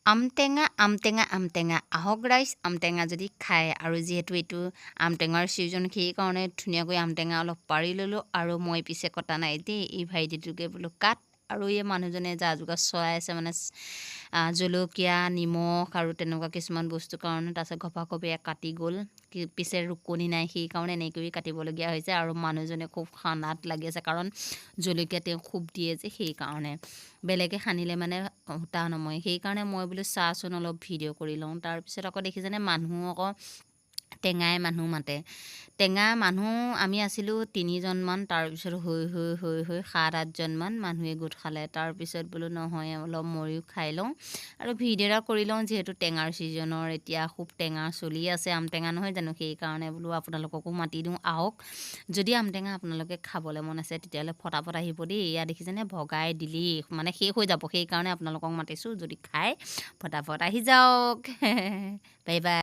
আমটেঙা আহক ৰাইজ আমটেঙা যদি খায় আৰু যিহেতু এইটো আমটেঙাৰ ছিজন সেইকাৰণে ধুনীয়াকৈ আমটেঙা অলপ পাৰি ল'লোঁ আৰু মই পিছে কটা নাই দেই এই ভাইটিটোকে বোলো কাট আৰু এই মানুহজনে যা যোগাৰ চৰাই আছে মানে জলকীয়া নিমখ আৰু তেনেকুৱা কিছুমান বস্তুৰ কাৰণে তাৰপিছত ঘপাঘপিয়ে কাটি গ'ল পিছে ৰুকনি নাই সেইকাৰণে এনেকৈ কাটিবলগীয়া হৈছে আৰু মানুহজনে খুব খানাত লাগি আছে কাৰণ জলকীয়া তেওঁ খুব দিয়ে যে সেইকাৰণে বেলেগে সানিলে মানে সূতা নময় সেইকাৰণে মই বোলো চাচোন অলপ ভিডিঅ' কৰি লওঁ তাৰপিছত আকৌ দেখিছেনে মানুহ আকৌ টেঙাই মানুহ মাতে টেঙা মানুহ আমি আছিলোঁ 3জনমান তাৰপিছত হৈ 7-8জনমান মানুহে গোট খালে তাৰপিছত বোলো নহয় অলপ ময়ো খাই লওঁ আৰু ভিডিঅ' এটা কৰি লওঁ যিহেতু টেঙাৰ ছিজনৰ এতিয়া খুব টেঙা চলি আছে আমটেঙা নহয় জানো সেইকাৰণে বোলো আপোনালোককো মাতি দিওঁ আহক যদি আমটেঙা আপোনালোকে খাবলৈ মন আছে তেতিয়াহ'লে ফটাফট আহিব দেই এয়া দেখিছেনে ভগাই দিলি মানে শেষ হৈ যাব সেইকাৰণে আপোনালোকক মাতিছোঁ যদি খায় ফটাফট আহি যাওক বাই বাই